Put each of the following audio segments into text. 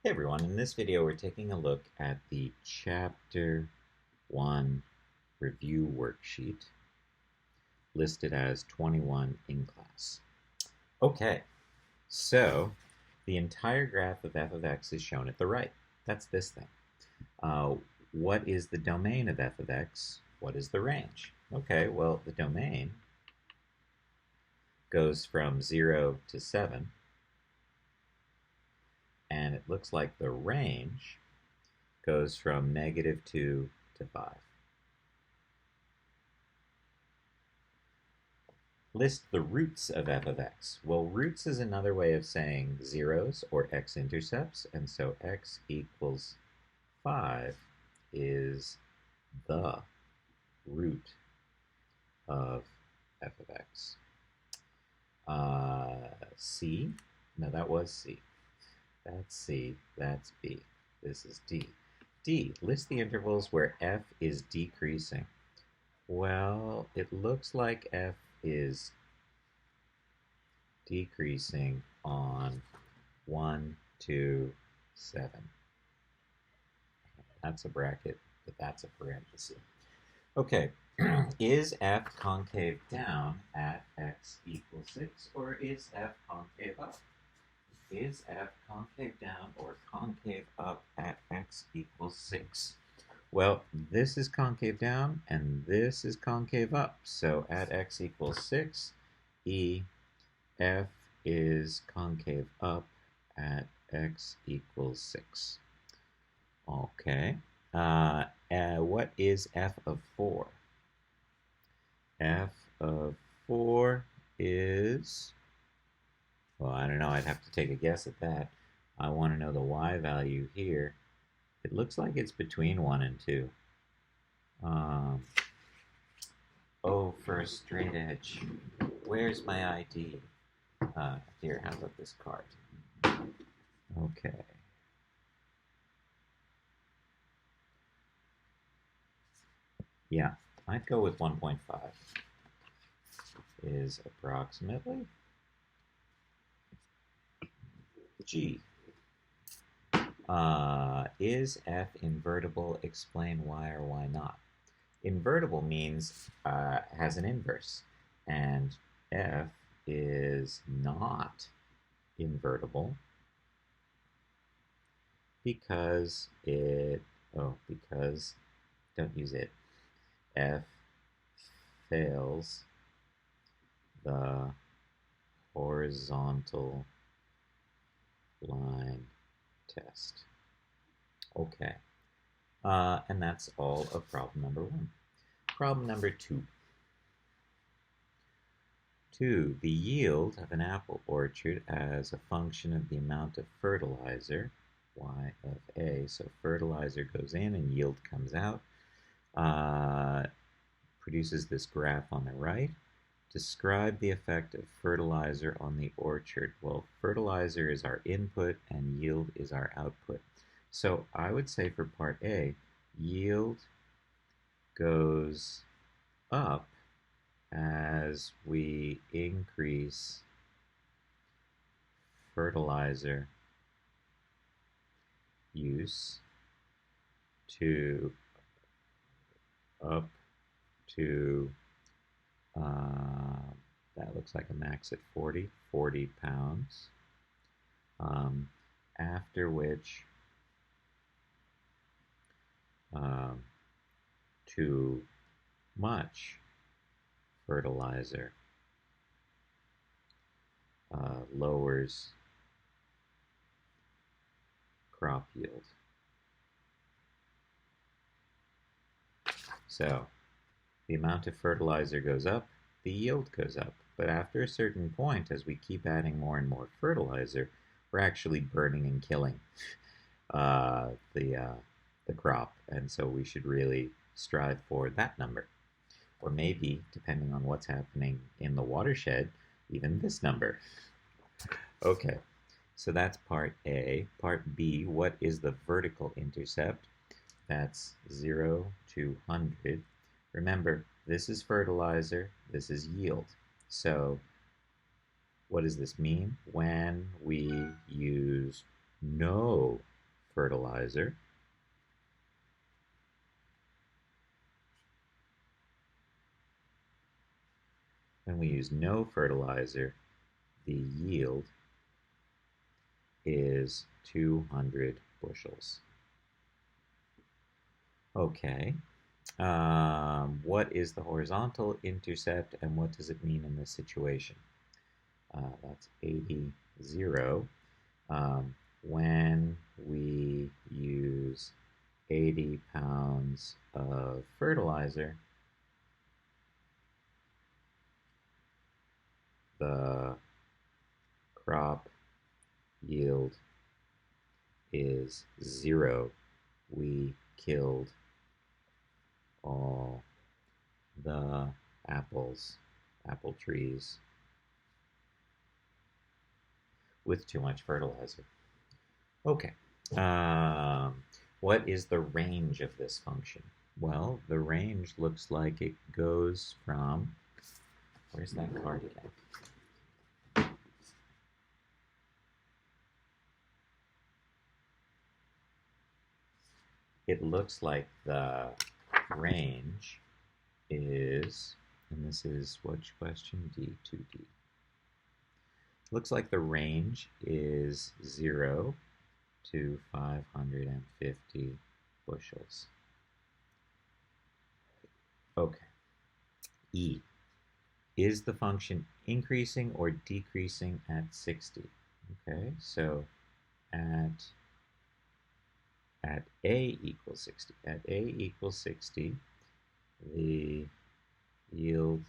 Hey everyone, in this video we're taking a look at the Chapter 1 review worksheet listed as 21 in class. Okay, so the entire graph of f of x is shown at the right. That's this thing. Uh, what is the domain of f of x? What is the range? Okay, well the domain goes from 0 to 7, and it looks like the range goes from -2 to 5. List the roots of f of x. Well, roots is another way of saying zeros or x-intercepts, and so x equals 5 is the root of f of x. C? No, that was C. That's C. That's B. This is D. D. List the intervals where f is decreasing. Well, it looks like f is decreasing on 1, 2, 7. That's a bracket, but that's a parenthesis. Okay, is f concave down at x equals 6, or is f concave up? Is f concave down or concave up at x equals 6? Well, this is concave down, and this is concave up. So at x equals 6, E f is concave up at x equals 6. Okay. What is f of 4? F of 4 is, well, I don't know. I'd have to take a guess at that. I want to know the y value here. It looks like it's between 1 and 2. Oh, for a straight edge. Where's my ID? Here, how about this card? Okay. Yeah, I'd go with 1.5 is approximately G. Is f invertible? Explain why or why not. Invertible means has an inverse, and f is not invertible because don't use it. F fails the horizontal line test. Okay. And that's all of problem number 1. Problem number 2. 2. The yield of an apple orchard as a function of the amount of fertilizer, y of a, so fertilizer goes in and yield comes out, produces this graph on the right. Describe the effect of fertilizer on the orchard. Well, fertilizer is our input and yield is our output. So I would say for part A, yield goes up as we increase fertilizer use to up to that looks like a max at 40 pounds, after which too much fertilizer lowers crop yield. So the amount of fertilizer goes up, the yield goes up. But after a certain point, as we keep adding more and more fertilizer, we're actually burning and killing the crop. And so we should really strive for that number. Or maybe, depending on what's happening in the watershed, even this number. Okay, so that's part A. Part B, what is the vertical intercept? That's 0 to 100. Remember, this is fertilizer, this is yield. So what does this mean? When we use no fertilizer. When we use no fertilizer, the yield is 200 bushels. Okay. What is the horizontal intercept and what does it mean in this situation? That's 80, 0. When we use 80 pounds of fertilizer, the crop yield is 0. We killed all the apple trees, with too much fertilizer. Okay. What is the range of this function? Well, the range looks like it goes from, where's that card again? It looks like the range is, and this is which question? D, 2D. Looks like the range is 0 to 550 bushels. Okay. E. Is the function increasing or decreasing at 60? Okay, so at A equals 60. At A equals 60, the yield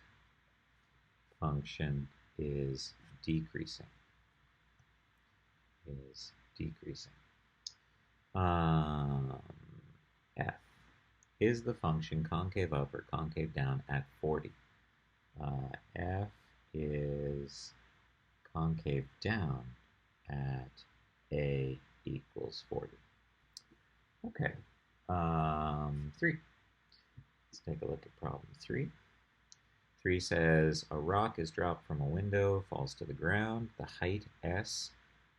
function is decreasing. F. Is the function concave up or concave down at 40? F is concave down at A equals 40. Okay. 3. Let's take a look at problem 3. 3 says, a rock is dropped from a window, falls to the ground. The height, S,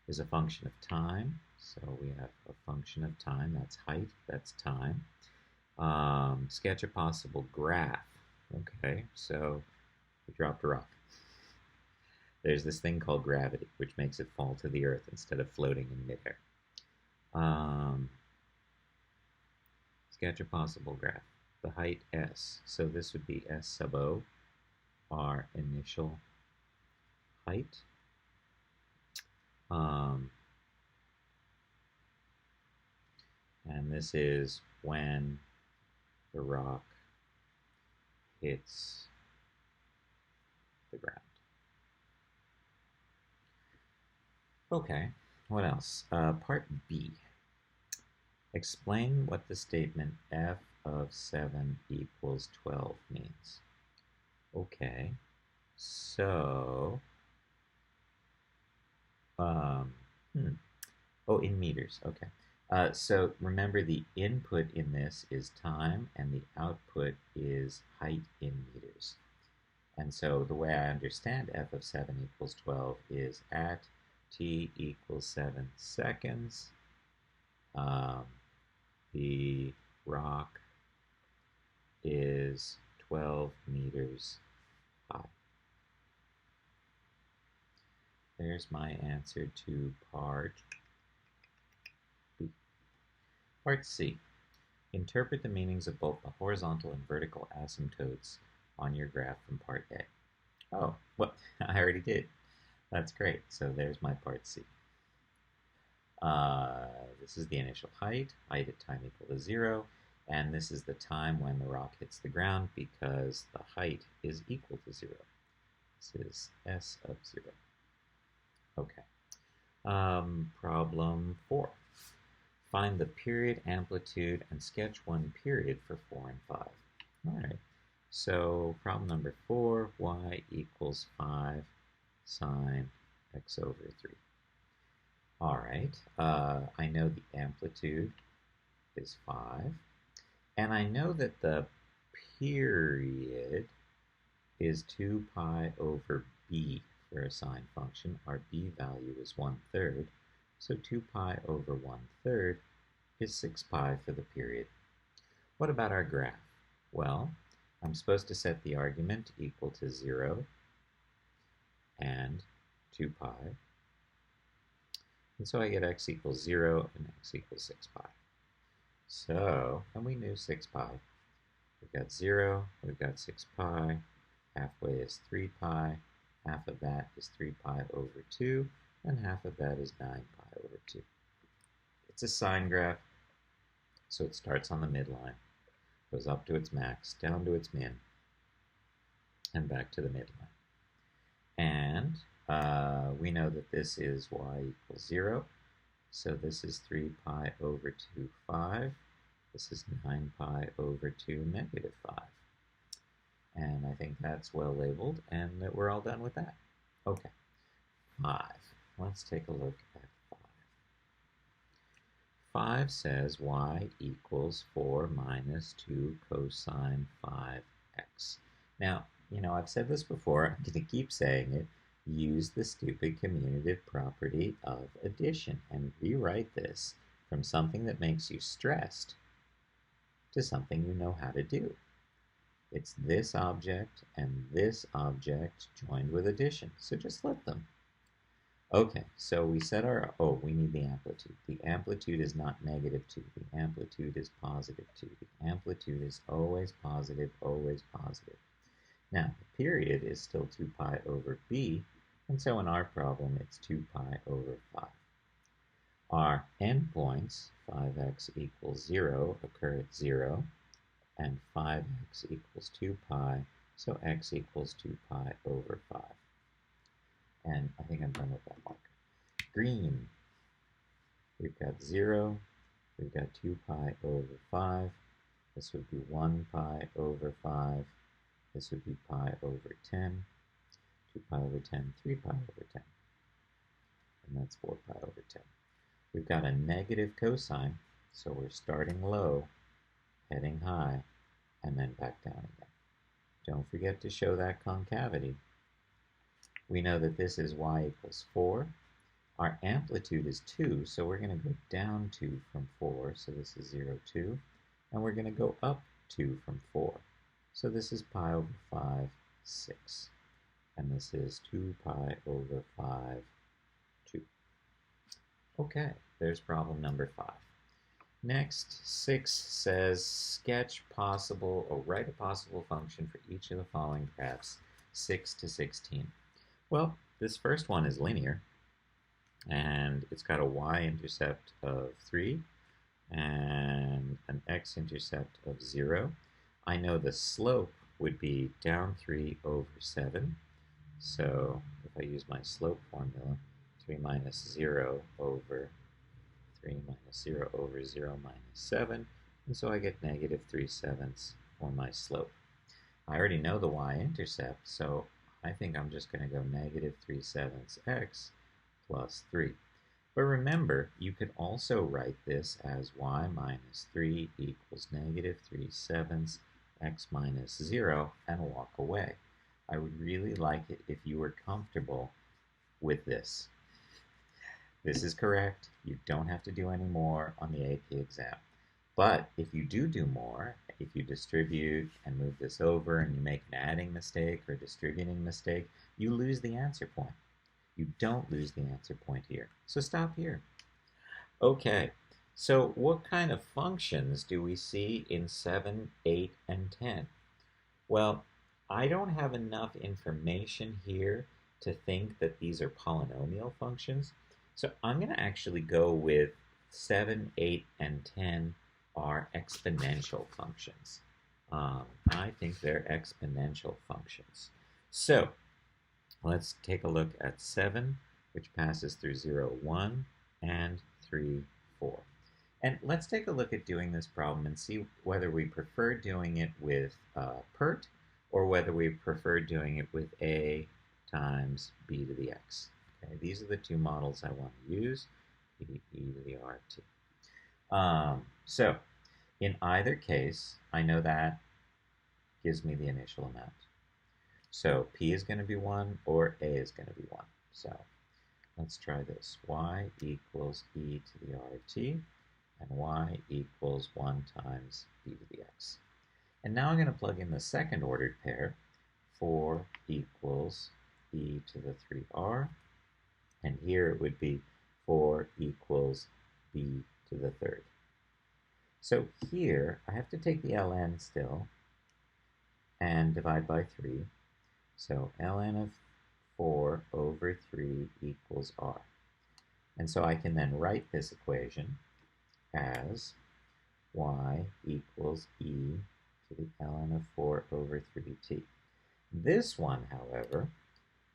is a function of time. So we have a function of time. That's height. That's time. Sketch a possible graph. Okay, so we dropped a rock. There's this thing called gravity, which makes it fall to the earth instead of floating in midair. Sketch a possible graph. The height, S. So this would be S sub O, our initial height. And this is when the rock hits the ground. Okay, what else? Part B. Explain what the statement f of 7 equals 12 means. Okay, so, oh, in meters, okay. So remember the input in this is time and the output is height in meters. And so the way I understand f of 7 equals 12 is at t equals 7 seconds, the rock is 12 meters high. There's my answer to part B. Part C. Interpret the meanings of both the horizontal and vertical asymptotes on your graph from part A. Oh, well, I already did. That's great. So there's my part C. This is the initial height at time equal to 0, and this is the time when the rock hits the ground because the height is equal to 0. This is S of 0. Okay. Problem 4. Find the period, amplitude, and sketch one period for 4 and 5. All right. So problem number 4, y equals 5 sine x over 3. All right, I know the amplitude is 5, and I know that the period is 2 pi over b for a sine function. Our b value is 1/3, so 2 pi over 1/3 is 6 pi for the period. What about our graph? Well, I'm supposed to set the argument equal to 0 and 2 pi. And so I get x equals 0 and x equals 6 pi. So, and we knew 6 pi. We've got 0, we've got 6 pi, halfway is 3 pi, half of that is 3 pi over 2, and half of that is 9 pi over 2. It's a sine graph, so it starts on the midline, goes up to its max, down to its min, and back to the midline. And we know that this is y equals 0, so this is 3 pi over 2, 5. This is 9 pi over 2, negative 5. And I think that's well labeled, and that we're all done with that. Okay, 5. Let's take a look at 5. 5 says y equals 4 minus 2 cosine 5x. Now, I've said this before, I'm going to keep saying it. Use the stupid commutative property of addition and rewrite this from something that makes you stressed to something you know how to do. It's this object and this object joined with addition, so just flip them. Okay, so we set our, we need the amplitude. The amplitude is not negative 2, the amplitude is positive 2. The amplitude is always positive, always positive. Now, the period is still 2 pi over b, and so in our problem it's 2 pi over 5. Our endpoints, 5x equals 0, occur at 0, and 5x equals 2 pi, so x equals 2 pi over 5. And I think I'm done with that marker. Green, we've got 0, we've got 2 pi over 5, this would be 1 pi over 5, this would be pi over 10, 2 pi over 10, 3 pi over 10, and that's 4 pi over 10. We've got a negative cosine, so we're starting low, heading high, and then back down again. Don't forget to show that concavity. We know that this is y equals 4. Our amplitude is 2, so we're going to go down 2 from 4, so this is 0, 2. And we're going to go up 2 from 4. So this is pi over 5, 6. And this is 2 pi over 5, 2. Okay, there's problem number 5. Next, 6 says sketch possible or write a possible function for each of the following graphs, 6 to 16. Well, this first one is linear, and it's got a y-intercept of 3 and an x-intercept of 0. I know the slope would be down 3 over 7. So if I use my slope formula, 3 minus 0 over 3 minus 0 over 0 minus 7, and so I get negative 3/7 for my slope. I already know the y-intercept, so I think I'm just going to go negative 3/7 x plus 3. But remember, you could also write this as y minus 3 equals negative 3/7 x minus 0 and walk away. I would really like it if you were comfortable with this. This is correct. You don't have to do any more on the AP exam. But if you do more, if you distribute and move this over and you make an adding mistake or distributing mistake, you lose the answer point. You don't lose the answer point here. So stop here. Okay, so what kind of functions do we see in 7, 8, and 10? Well, I don't have enough information here to think that these are polynomial functions. So I'm going to actually go with 7, 8, and 10 are exponential functions. I think they're exponential functions. So let's take a look at 7, which passes through 0, 1, and 3, 4. And let's take a look at doing this problem and see whether we prefer doing it with PERT or whether we prefer doing it with a times b to the x. Okay, these are the two models I want to use, e to the rt. So in either case, I know that gives me the initial amount. So p is going to be 1 or a is going to be 1. So let's try this. Y equals e to the rt. and y equals 1 times b to the x. And now I'm going to plug in the second ordered pair. 4 equals e to the 3r, and here it would be 4 equals b to the third. So here I have to take the ln still and divide by 3. So ln of 4 over 3 equals r. And so I can then write this equation as y equals e to the ln of 4 over 3t. This one, however,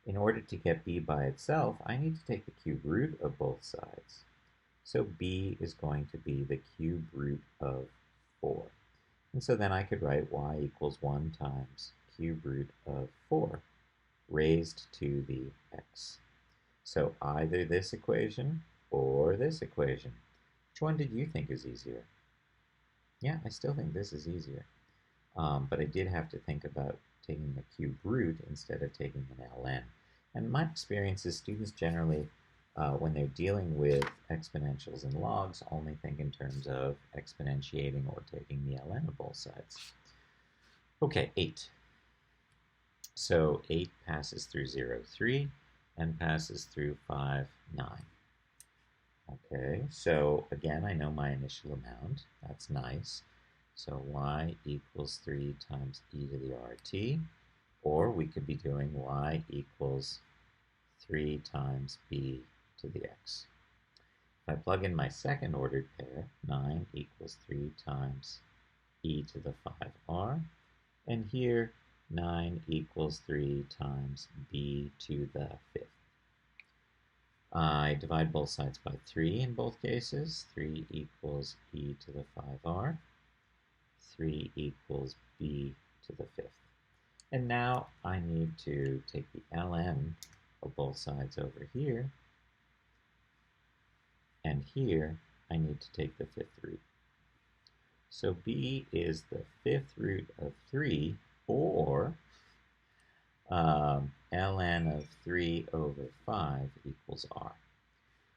in order to get b by itself, I need to take the cube root of both sides. So b is going to be the cube root of 4. And so then I could write y equals 1 times cube root of 4 raised to the x. So either this equation or this equation. Which one did you think is easier? Yeah, I still think this is easier. But I did have to think about taking the cube root instead of taking an ln. And my experience is students generally, when they're dealing with exponentials and logs, only think in terms of exponentiating or taking the ln of both sides. Okay, 8. So 8 passes through 0, 3, and passes through 5, 9. Okay, so again, I know my initial amount. That's nice. So y equals 3 times e to the rt, or we could be doing y equals 3 times b to the x. If I plug in my second ordered pair, 9 equals 3 times e to the 5r, and here 9 equals 3 times b to the 5th. I divide both sides by 3 in both cases. 3 equals e to the 5r. 3 equals b to the 5th. And now I need to take the ln of both sides over here. And here I need to take the 5th root. So b is the 5th root of 3, or ln of 3 over 5 equals r.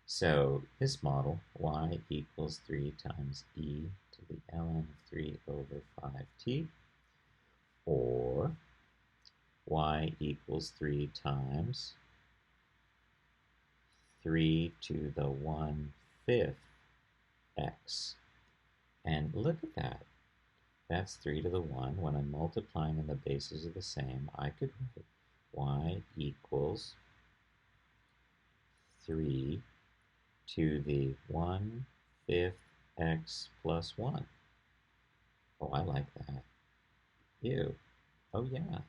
So this model, y equals 3 times e to the ln of 3 over 5t, or y equals 3 times 3 to the 1/5 x. And look at that. That's 3 to the 1. When I'm multiplying and the bases are the same, I could write y equals 3 to the 1/5 x plus 1. Oh, I like that. Ew. Oh, yeah.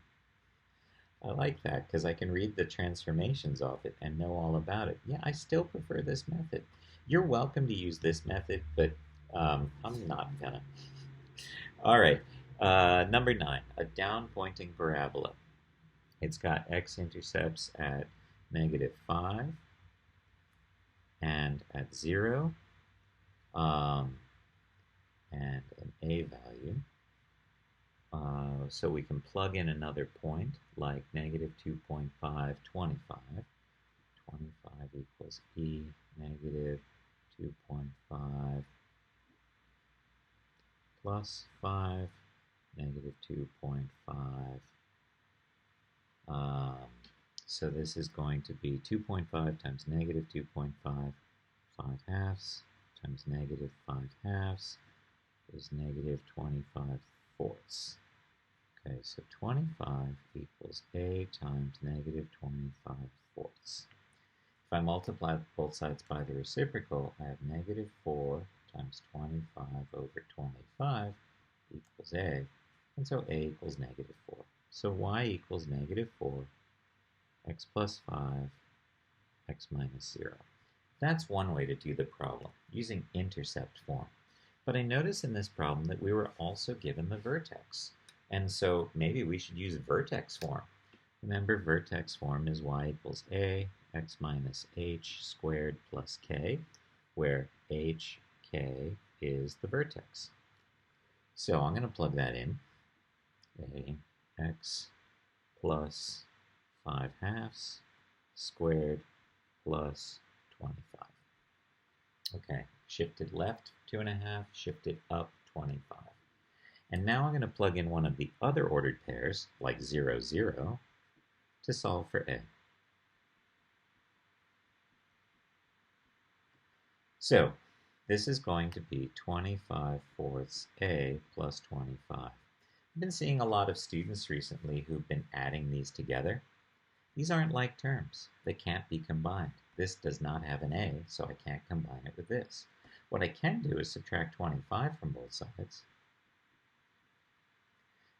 I like that because I can read the transformations of it and know all about it. Yeah, I still prefer this method. You're welcome to use this method, but I'm not gonna. All right, number 9, a down-pointing parabola. It's got x-intercepts at -5 and at 0, and an a value. So we can plug in another point, like -2.5, 25. 25 equals e -2.5 plus 5, -2.5. So this is going to be 2.5 times -2.5, 5 halves, times -5 halves is -25 fourths. Okay, so 25 equals a times -25 fourths. If I multiply both sides by the reciprocal, I have -4 times 25 over 25 equals a, and so a equals -4. So y equals -4, x plus 5, x minus 0. That's one way to do the problem, using intercept form. But I notice in this problem that we were also given the vertex. And so maybe we should use vertex form. Remember, vertex form is y equals a, x minus h squared plus k, where h, k is the vertex. So I'm going to plug that in. A, x plus 5 halves squared plus 25. Okay, shifted left 2.5, shifted up 25. And now I'm going to plug in one of the other ordered pairs, like 0, 0, to solve for A. So this is going to be 25/4 A plus 25. I've been seeing a lot of students recently who've been adding these together. These aren't like terms. They can't be combined. This does not have an A, so I can't combine it with this. What I can do is subtract 25 from both sides,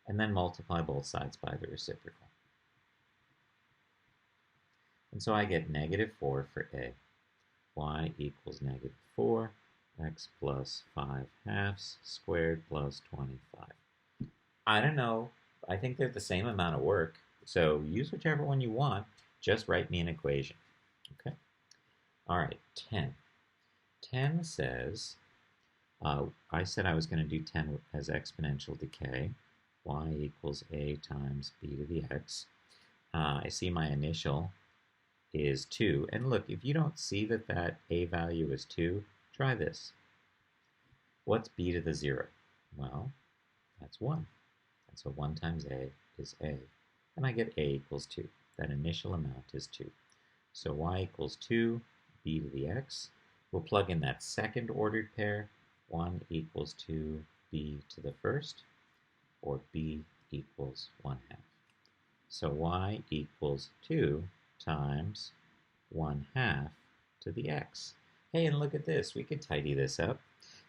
and then multiply both sides by the reciprocal. And so I get -4 for A. Y equals -4, x plus 5/2 squared plus 25. I don't know. I think they're the same amount of work, so use whichever one you want. Just write me an equation. Okay? All right, 10. 10 says, I said I was going to do 10 as exponential decay. Y equals A times B to the x. I see my initial is 2. And look, if you don't see that that A value is 2, try this. What's B to the 0? Well, that's 1. And so 1 times A is A. And I get A equals 2. That initial amount is 2. So Y equals 2, B to the x. We'll plug in that second ordered pair. 1 equals 2, B to the first, or B equals 1/2. So Y equals 2 times 1/2 to the x. Hey, and look at this. We could tidy this up.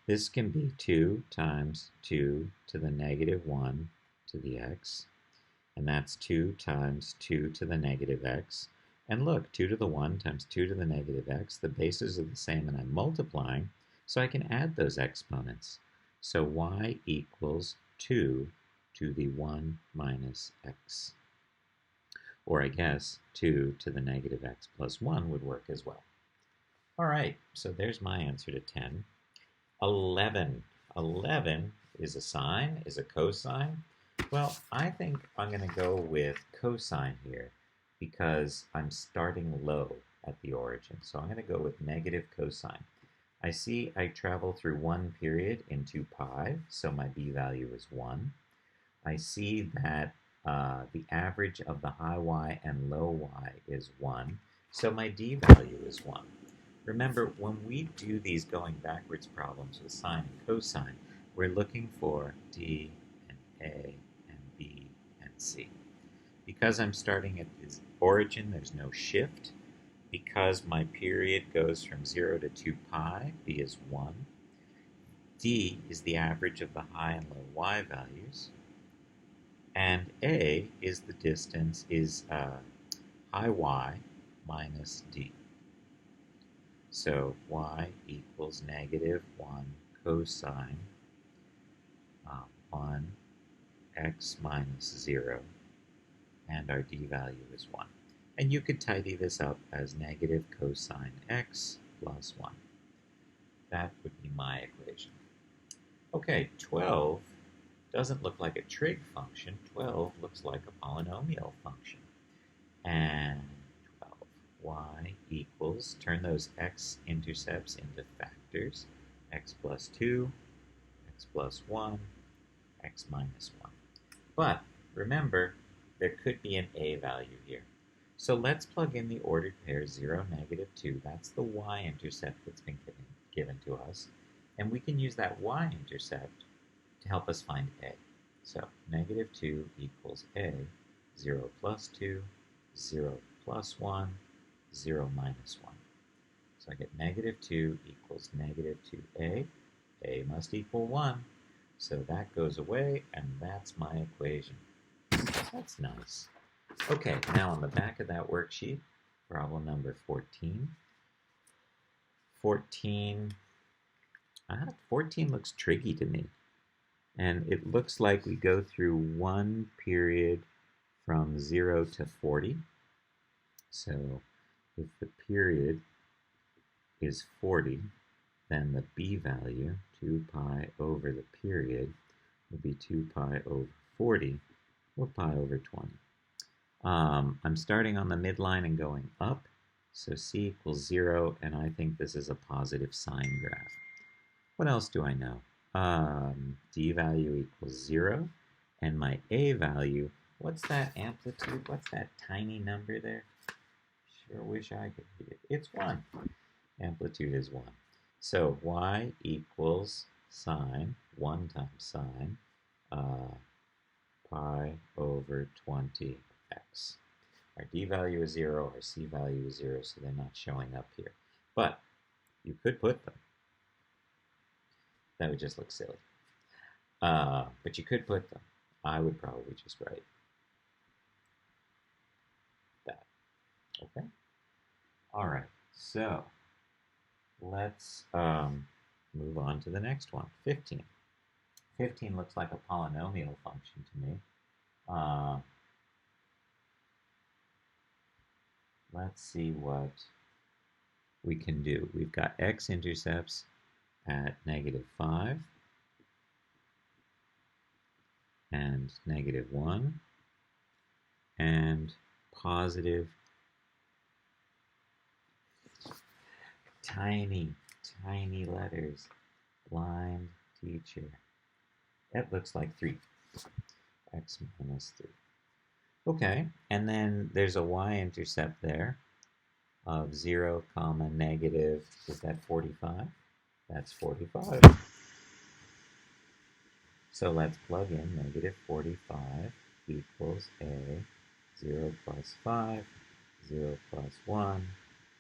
This can be 2 times 2 to the -1 to the x. And that's 2 times 2 to the -x. And look, 2 to the 1 times 2 to the -x. The bases are the same, and I'm multiplying, so I can add those exponents. So Y equals 2 to the 1 minus x. Or I guess 2 to the -x plus 1 would work as well. All right, so there's my answer to 10. 11. 11 is a sine, is a cosine. Well, I think I'm going to go with cosine here because I'm starting low at the origin. So I'm going to go with negative cosine. I see I travel through one period into pi, so my b value is 1. I see that the average of the high y and low y is 1, so my d value is 1. Remember, when we do these going backwards problems with sine and cosine, we're looking for d and a and b and c. Because I'm starting at the origin, there's no shift. Because my period goes from 0 to 2 pi, b is 1. D is the average of the high and low y values. And A is the distance, is high y minus d. So y equals -1 cosine 1 x minus 0, and our d value is 1. And you could tidy this up as negative cosine x plus 1. That would be my equation. Okay, 12 doesn't look like a trig function. 12 looks like a polynomial function. And 12, y equals, turn those x-intercepts into factors, x plus 2, x plus 1, x minus 1. But remember, there could be an a value here. So let's plug in the ordered pair 0, -2. That's the y-intercept that's been given to us. And we can use that y-intercept to help us find a. So -2 equals a, 0 plus 2, 0 plus 1, 0 minus 1. So I get -2 equals -2a. A must equal 1. So that goes away, and that's my equation. That's nice. Okay, now on the back of that worksheet, problem number 14. 14 looks tricky to me. And it looks like we go through one period from 0 to 40. So if the period is 40, then the b value, 2 pi over the period, will be 2 pi over 40, or pi over 20. I'm starting on the midline and going up, so c equals 0, and I think this is a positive sine graph. What else do I know? D value equals 0, and my A value, what's that amplitude? What's that tiny number there? Sure wish I could read it. It's 1. Amplitude is 1. So y equals sine, 1 times sine, pi over 20x. Our D value is 0, our C value is 0, so they're not showing up here. But you could put them. That would just look silly. But you could put them. I would probably just write that. Okay? All right, so let's move on to the next one, 15. 15 looks like a polynomial function to me. Let's see what we can do. We've got x-intercepts at -5 and -1 and positive tiny letters. Blind teacher. That looks like 3. X minus 3. Okay, and then there's a y-intercept there of 0, comma, negative, is that 45? That's 45. So let's plug in -45 equals a 0 plus 5, 0 plus 1,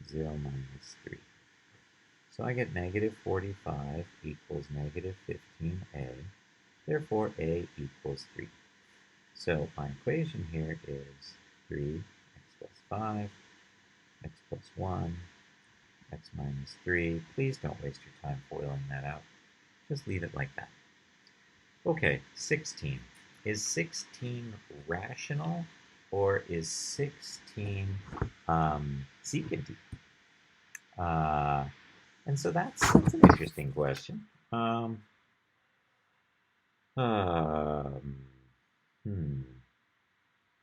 0 minus 3. So I get -45 equals -15a. Therefore, a equals 3. So my equation here is 3x plus 5, x plus 1, x minus 3. Please don't waste your time foiling that out. Just leave it like that. Okay, 16. Is 16 rational, or is 16 secant? And so that's an interesting question. Well,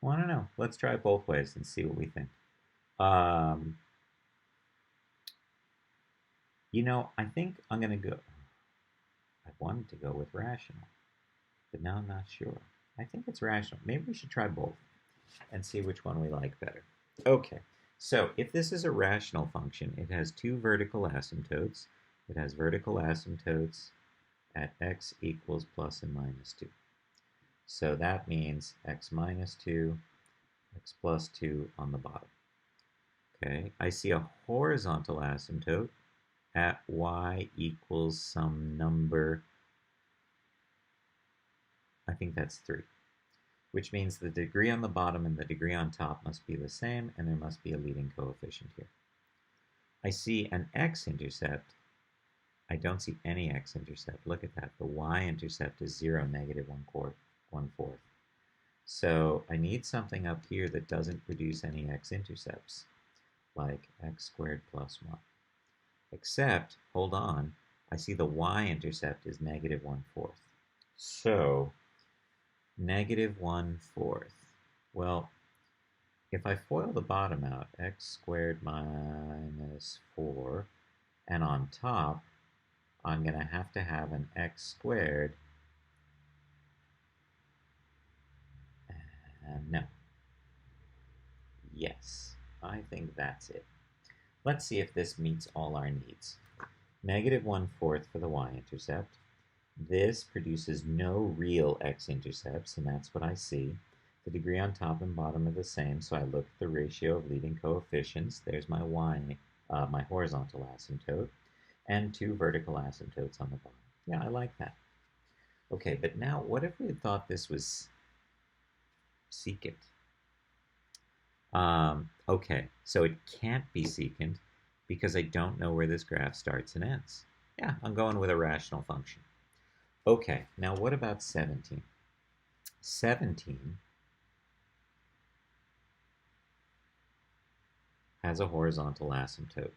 I don't know. Let's try it both ways and see what we think. You know, I think I'm going to go. I wanted to go with rational, but now I'm not sure. I think it's rational. Maybe we should try both and see which one we like better. Okay, so if this is a rational function, it has 2 vertical asymptotes. It has vertical asymptotes at x equals plus and minus 2. So that means x minus 2, x plus 2 on the bottom. Okay, I see a horizontal asymptote at y equals some number, I think that's 3, which means the degree on the bottom and the degree on top must be the same, and there must be a leading coefficient here. I see an x-intercept. I don't see any x-intercept. Look at that. The y-intercept is 0, -1/4. So I need something up here that doesn't produce any x-intercepts, like x squared plus 1. Except, hold on, I see the y-intercept is -1/4. So, -1/4. Well, if I FOIL the bottom out, x squared minus 4, and on top, I'm going to have an x squared, and no. Yes, I think that's it. Let's see if this meets all our needs. -1/4 for the y-intercept. This produces no real x-intercepts, and that's what I see. The degree on top and bottom are the same, so I look at the ratio of leading coefficients. There's my my horizontal asymptote, and 2 vertical asymptotes on the bottom. Yeah, I like that. Okay, but now what if we had thought this was secant? Okay, so it can't be secant because I don't know where this graph starts and ends. Yeah, I'm going with a rational function. Okay, now what about 17? 17 has a horizontal asymptote.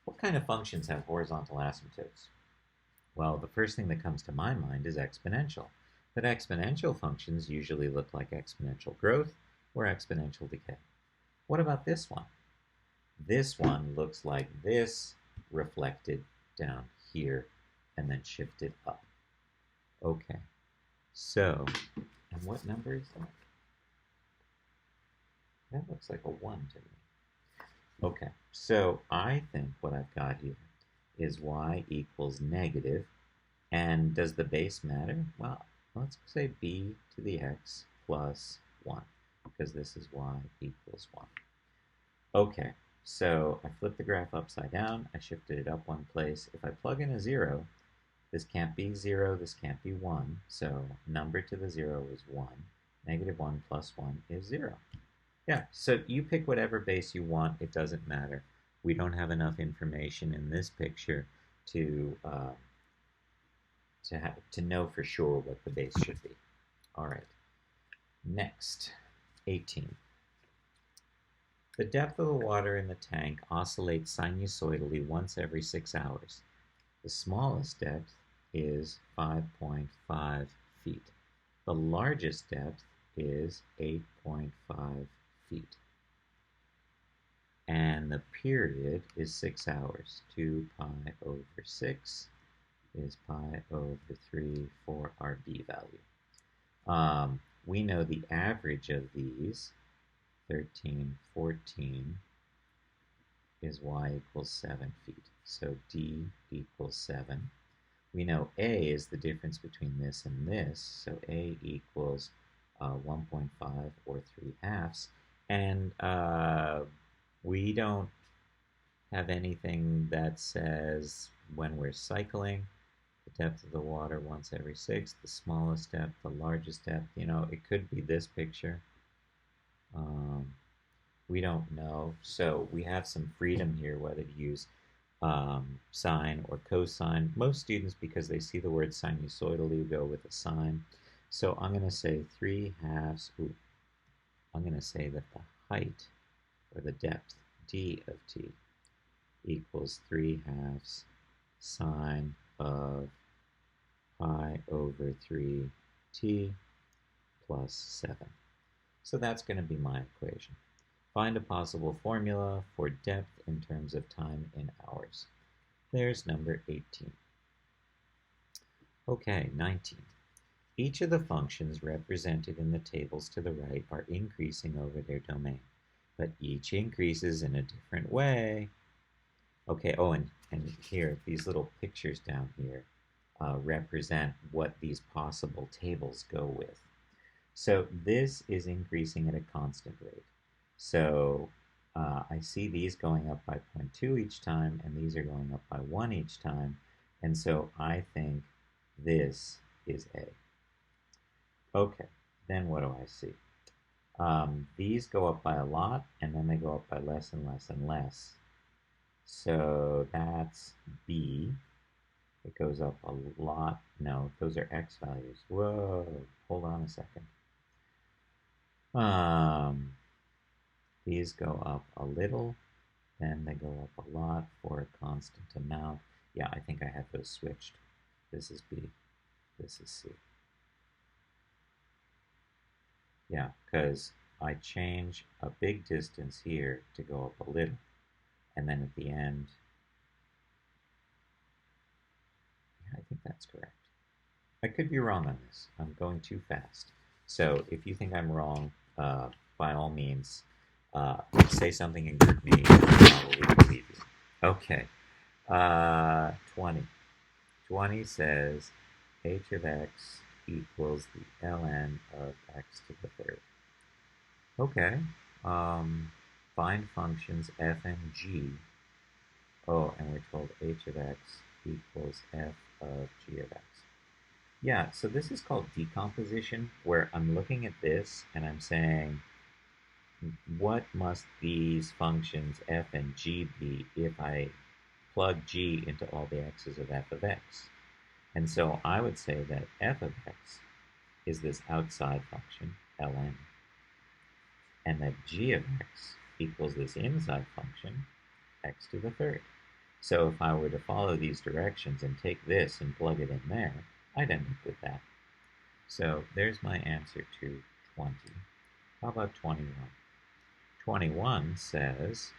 What kind of functions have horizontal asymptotes? Well, the first thing that comes to my mind is exponential. But exponential functions usually look like exponential growth or exponential decay. What about this one? This one looks like this reflected down here and then shifted up. Okay, so, and what number is that? That looks like a 1 to me. Okay, so I think what I've got here is y equals negative. And does the base matter? Well, let's say b to the x plus 1, because this is y equals 1. Okay, so I flipped the graph upside down. I shifted it up one place. If I plug in a 0, this can't be 0, this can't be 1. So number to the 0 is 1. Negative 1 plus 1 is 0. Yeah, so you pick whatever base you want. It doesn't matter. We don't have enough information in this picture to to know for sure what the base should be. All right. Next, 18. The depth of the water in the tank oscillates sinusoidally once every 6 hours. The smallest depth is 5.5 feet. The largest depth is 8.5 feet. And the period is 6 hours. 2 pi over 6 is pi over 3 for our b value. We know the average of these, 13, 14, is y equals 7 feet. So d equals 7. We know a is the difference between this and this, so a equals 1.5 or 3/2. And we don't have anything that says when we're cycling, the depth of the water once every 6, the smallest depth, the largest depth. You know, it could be this picture. We don't know, so we have some freedom here whether to use sine or cosine. Most students, because they see the word sinusoidally, go with a sine. So I'm going to say 3/2. I'm going to say that the height, or the depth, d of t, equals 3/2 sine of pi over 3t plus 7. So that's going to be my equation. Find a possible formula for depth in terms of time in hours. There's number 18. Okay, 19. Each of the functions represented in the tables to the right are increasing over their domain, but each increases in a different way. Okay, oh, and here, these little pictures down here represent what these possible tables go with. So this is increasing at a constant rate. So I see these going up by 0.2 each time, and these are going up by 1 each time. And so I think this is A. Okay, then what do I see? These go up by a lot, and then they go up by less and less and less. So that's B. It goes up a lot. No, those are X values. Whoa, hold on a second. These go up a little, then they go up a lot for a constant amount. Yeah, I think I have those switched. This is B, this is C. Yeah, because I change a big distance here to go up a little, and then at the end, yeah, I think that's correct. I could be wrong on this. I'm going too fast. So if you think I'm wrong, by all means, say something and group me, and I will believe you. Okay, 20. 20 says h of x equals the ln of x to the third. Okay, find functions f and g. Oh, and we're told h of x equals f of g of x. Yeah, so this is called decomposition, where I'm looking at this and I'm saying, what must these functions f and g be if I plug g into all the x's of f of x? And so I would say that f of x is this outside function, ln, and that g of x equals this inside function, x to the third. So if I were to follow these directions and take this and plug it in there, I'd end up with that. So there's my answer to 20. How about 21? 21 says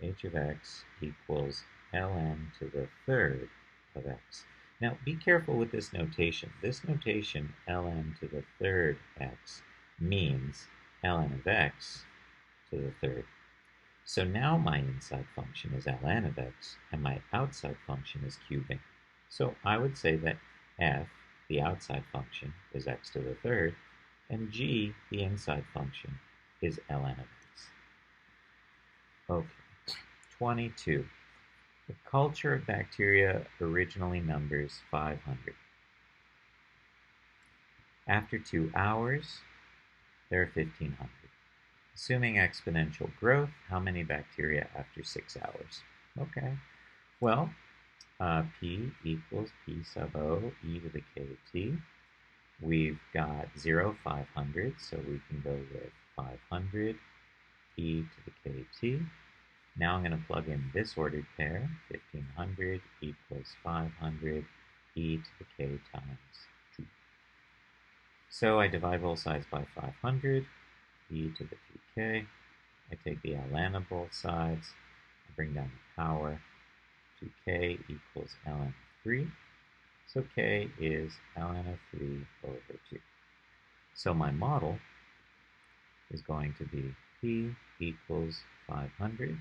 h of x equals ln to the third of x. Now, be careful with this notation. This notation, ln to the third x, means ln of x to the third. So now my inside function is ln of x, and my outside function is cubing. So I would say that f, the outside function, is x to the third, and g, the inside function, is ln of x. Okay, 22. The culture of bacteria originally numbers 500. After 2 hours, there are 1,500. Assuming exponential growth, how many bacteria after 6 hours? Okay, well, P equals P sub O e to the kt. We've got 0, 500, so we can go with 500 e to the kt. Now I'm going to plug in this ordered pair, 1,500 equals 500 e to the k times 2. So I divide both sides by 500, e to the pk. I take the ln of both sides, I bring down the power to k equals ln of 3. So k is ln of 3 over 2. So my model is going to be p equals 500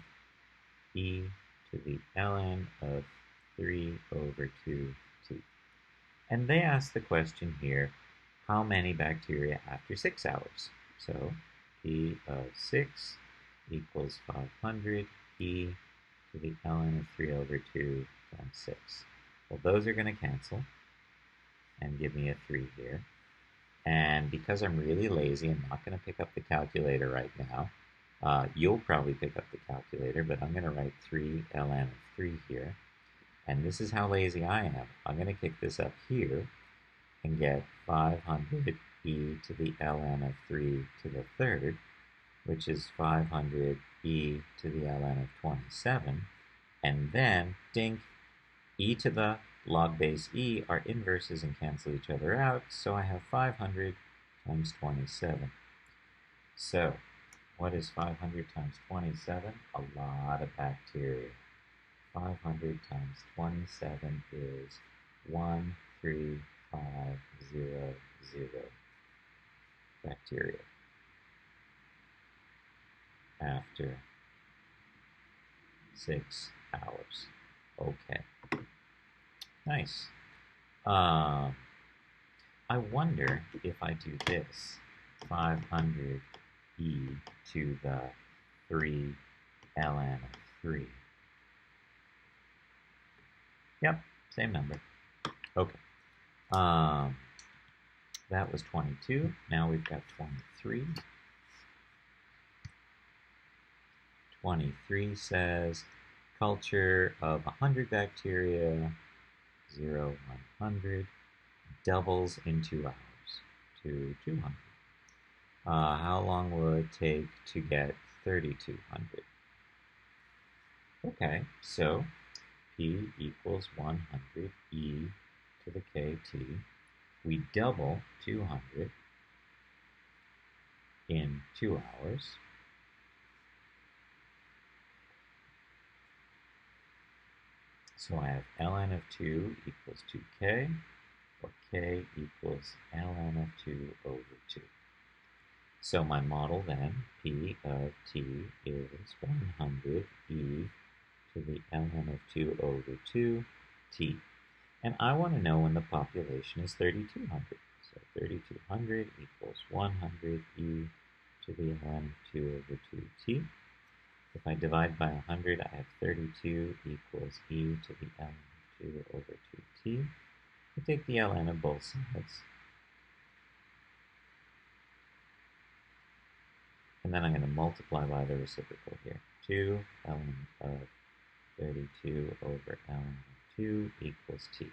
e to the ln of 3 over 2t. And they ask the question here, how many bacteria after 6 hours? So p of 6 equals 500 e to the ln of 3 over 2 times 6. Well, those are going to cancel and give me a 3 here. And because I'm really lazy, I'm not going to pick up the calculator right now. You'll probably pick up the calculator, but I'm going to write 3 ln of 3 here. And this is how lazy I am. I'm going to kick this up here and get 500 e to the ln of 3 to the third, which is 500 e to the ln of 27. And then, dink, e to the log base e are inverses and cancel each other out, so I have 500 times 27. So, what is 500 times 27? A lot of bacteria. 500 times 27 is 13500 bacteria after 6 hours. Okay. Nice. I wonder if I do this, 500 e to the 3 ln of 3. Yep, same number. Okay. That was 22. Now we've got 23. 23 says culture of 100 bacteria, 0, 100, doubles in 2 hours to 200. How long will it take to get 3,200? Okay, so P equals 100 e to the kt. We double 200 in 2 hours. So I have ln of 2 equals 2k, or k equals ln of 2 over 2. So my model then, P of t is 100 e to the ln of 2 over 2 t. And I want to know when the population is 3,200. So 3,200 equals 100 e to the ln of 2 over 2t. If I divide by 100, I have 32 equals e to the ln of 2 over 2t. I take the ln of both sides. And then I'm going to multiply by the reciprocal here. 2 ln of 32 over ln of 2 equals t.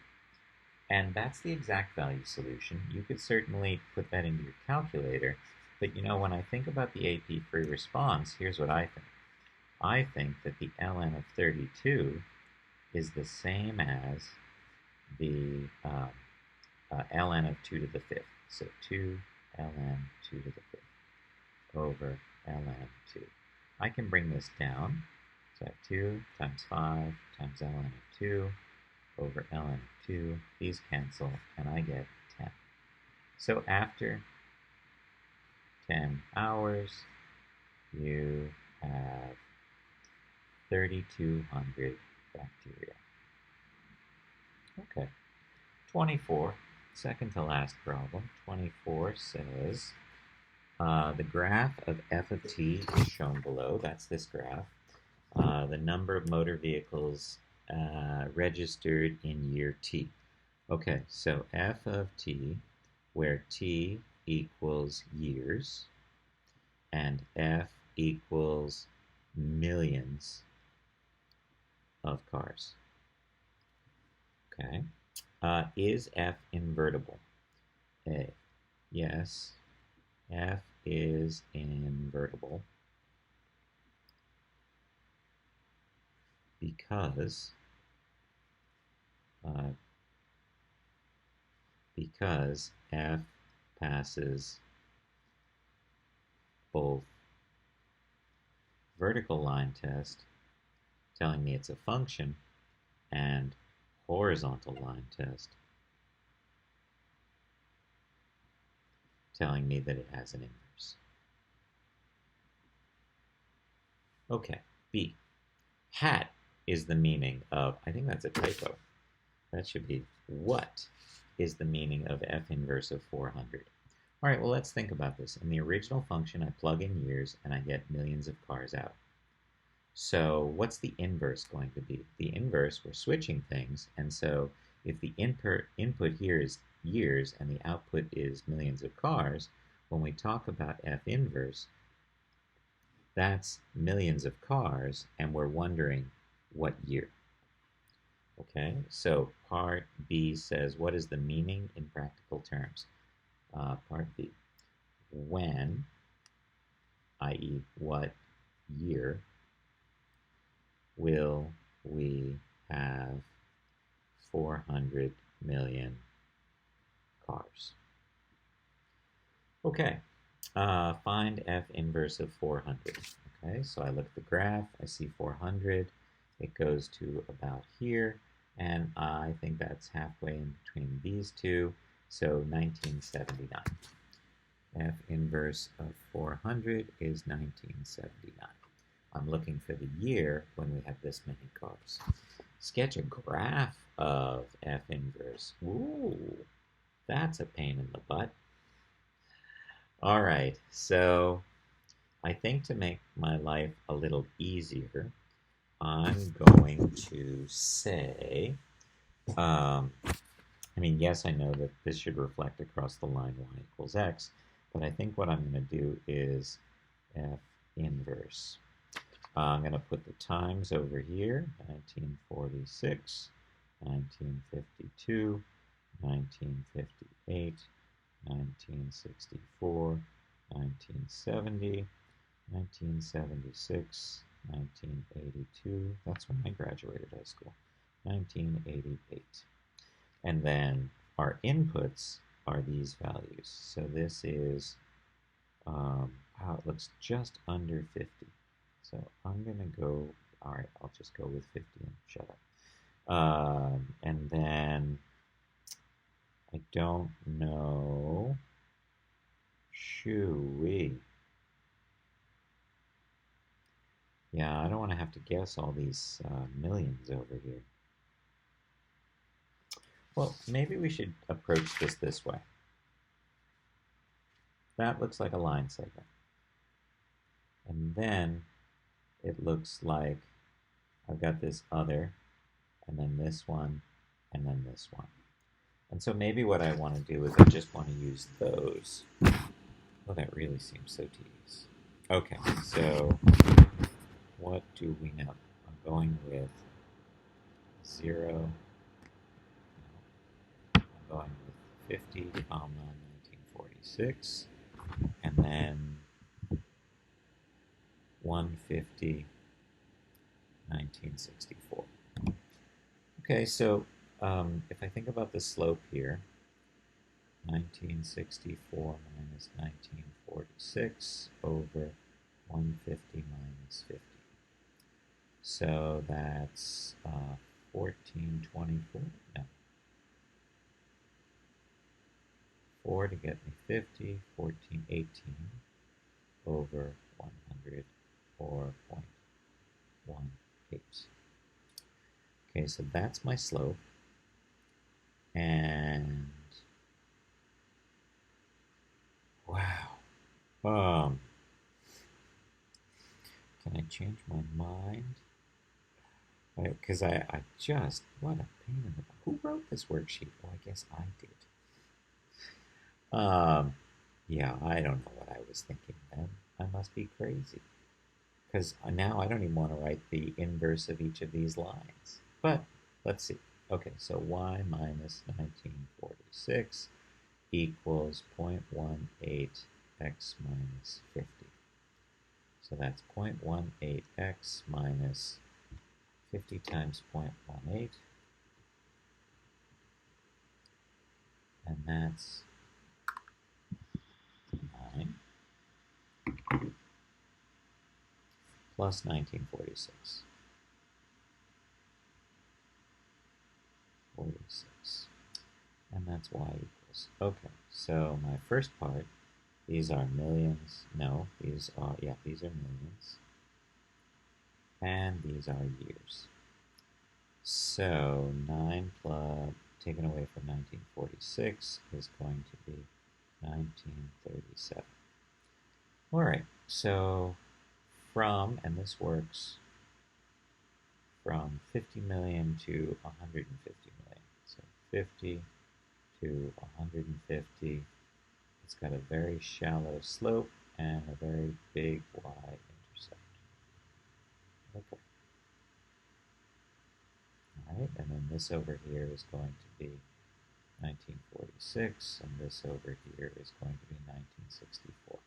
And that's the exact value solution. You could certainly put that into your calculator, but you know, when I think about the AP free response, here's what I think. I think that the ln of 32 is the same as the ln of 2 to the 5th. So 2 ln 2 to the 5th over ln 2. I can bring this down So I have 2 times 5 times ln of 2 over ln of 2. These cancel, and I get 10. So after 10 hours, you have 3,200 bacteria. Okay. 24, second to last problem. 24 says, the graph of f of t is shown below. That's this graph. The number of motor vehicles registered in year t. Okay, so f of t, where t equals years, and f equals millions of cars. Okay. Is f invertible? A. Yes, f is invertible because f passes both vertical line test, telling me it's a function, and horizontal line test, telling me that it has an inverse. Okay, B. Hat is the meaning of, I think that's a typo. That should be, what is the meaning of f inverse of 400? All right, well, let's think about this. In the original function, I plug in years, and I get millions of cars out. So what's the inverse going to be? The inverse, we're switching things, and so if the input here is years and the output is millions of cars, when we talk about f inverse, that's millions of cars, and we're wondering what year. Okay, so part B says, what is the meaning in practical terms? Part B, when, i.e. what year, will we have 400 million cars? Okay, find f inverse of 400. Okay, so I look at the graph, I see 400, it goes to about here, and I think that's halfway in between these two, so 1979. F inverse of 400 is 1979. I'm looking for the year when we have this many cars. Sketch a graph of f inverse. Ooh, that's a pain in the butt. All right, so I think to make my life a little easier, I'm going to say, yes, I know that this should reflect across the line y equals x, but I think what I'm going to do is f inverse. I'm going to put the times over here, 1946, 1952, 1958, 1964, 1970, 1976, 1982, that's when I graduated high school, 1988. And then our inputs are these values. So this is, it looks just under 50. So I'm going to go, all right, I'll just go with 50 and shut up. And then I don't know, shoo-wee. Yeah, I don't want to have to guess all these millions over here. Well, maybe we should approach this way. That looks like a line segment. And then it looks like I've got this other, and then this one, and then this one. And so maybe what I want to do is I just want to use those. Oh, that really seems so tedious. Okay, so what do we know? I'm going with 0. I'm going with 50, 1946, and then 150, 1964. Okay, so if I think about the slope here, 1964 minus 1946 over 150 minus 50. So that's 1424. No, 4 to get me 50, 1418 over 100, or 0.18. Okay, so that's my slope. And wow. Can I change my mind? Because I just, what a pain in the butt. Who wrote this worksheet? Well, I guess I did. Yeah, I don't know what I was thinking then. I must be crazy. Because now I don't even want to write the inverse of each of these lines. But let's see. Okay, so y minus 1946 equals 0.18 x minus 50. So that's 0.18x minus 50 times 0.18. And that's 9 plus 1946. 46. And that's y equals. Okay, so my first part, these are millions. No, these are, yeah, these are millions. And these are years. So 9 plus, taken away from 1946 is going to be 1937. All right, so from, and this works from 50 million to 150 million. So 50 to 150. It's got a very shallow slope and a very big y-intercept. Okay. All right, and then this over here is going to be 1946, and this over here is going to be 1964.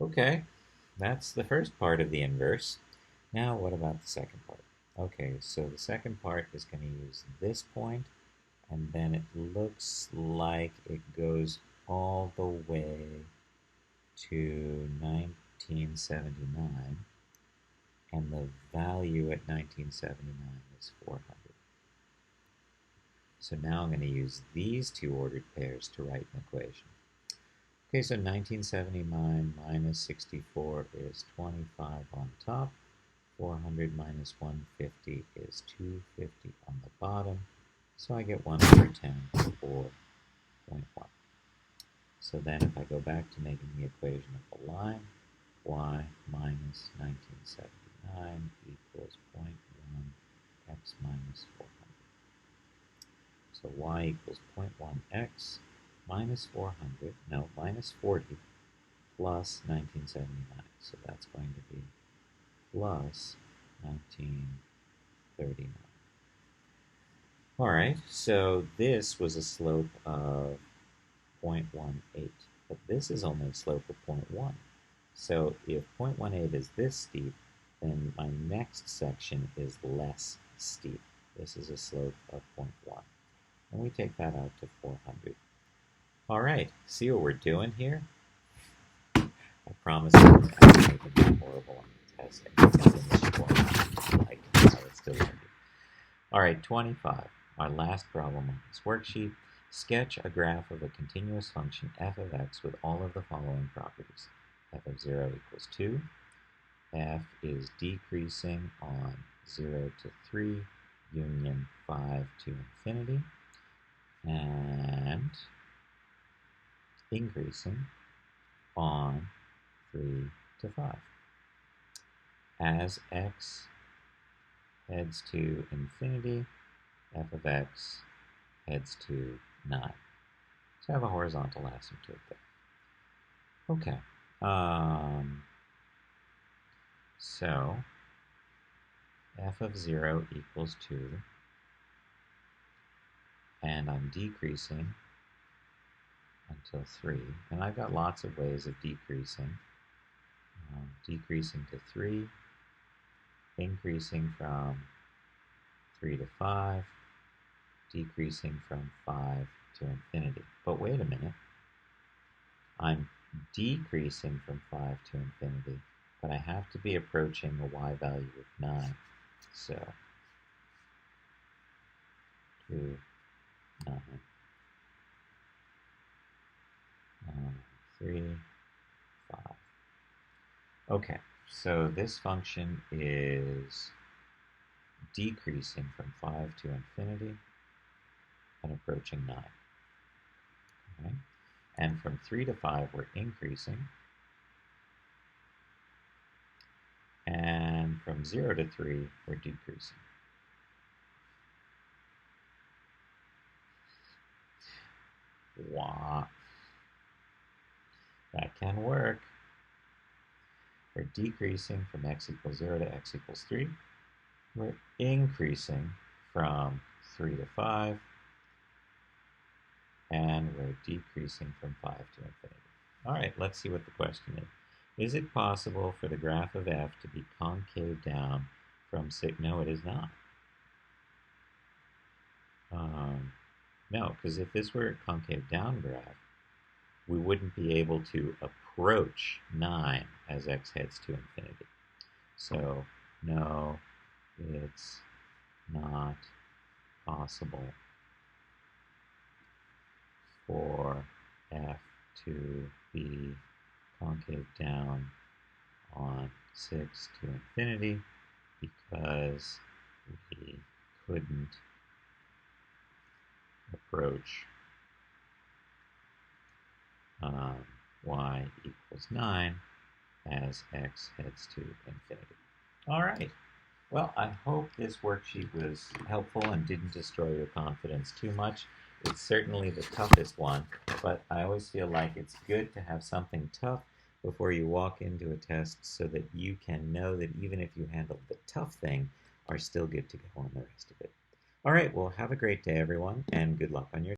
Okay, that's the first part of the inverse. Now what about the second part? Okay, so the second part is going to use this point, and then it looks like it goes all the way to 1979, and the value at 1979 is 400. So now I'm going to use these two ordered pairs to write an equation. Okay, so 1979 minus 64 is 25 on top. 400 minus 150 is 250 on the bottom. So I get 1 over 10 or 0.1. So then if I go back to making the equation of the line, y minus 1979 equals 0.1 x minus 400. So y equals 0.1x minus 400, no, minus 40 plus 1979. So that's going to be plus 1939. All right, so this was a slope of 0.18, but this is only a slope of 0.1. So if 0.18 is this steep, then my next section is less steep. This is a slope of 0.1. And we take that out to 400. All right, see what we're doing here? I promise you it's actually going to be horrible on the test. All right, 25. Our last problem on this worksheet. Sketch a graph of a continuous function f of x with all of the following properties. F of 0 equals 2. F is decreasing on 0 to 3, union 5 to infinity, and increasing on 3 to 5. As x heads to infinity, f of x heads to 9. So I have a horizontal asymptote there. Okay. So f of 0 equals 2, and I'm decreasing until 3. And I've got lots of ways of decreasing. Decreasing to 3, increasing from 3 to 5, decreasing from 5 to infinity. But wait a minute. I'm decreasing from 5 to infinity, but I have to be approaching a y value of 9. So 2, 9, 3, 5. Okay, so this function is decreasing from 5 to infinity and approaching 9. Okay? And from 3 to 5, we're increasing. And from 0 to 3, we're decreasing. Wow. That can work. We're decreasing from x equals 0 to x equals 3. We're increasing from 3 to 5. And we're decreasing from 5 to infinity. All right, let's see what the question is. Is it possible for the graph of f to be concave down from 6? No, it is not. No, because if this were a concave down graph, we wouldn't be able to approach 9 as x heads to infinity. So, no, it's not possible for f to be concave down on 6 to infinity because we couldn't approach y equals 9 as x heads to infinity. All right. Well, I hope this worksheet was helpful and didn't destroy your confidence too much. It's certainly the toughest one, but I always feel like it's good to have something tough before you walk into a test so that you can know that even if you handle the tough thing, are still good to go on the rest of it. All right, well, have a great day, everyone, and good luck on your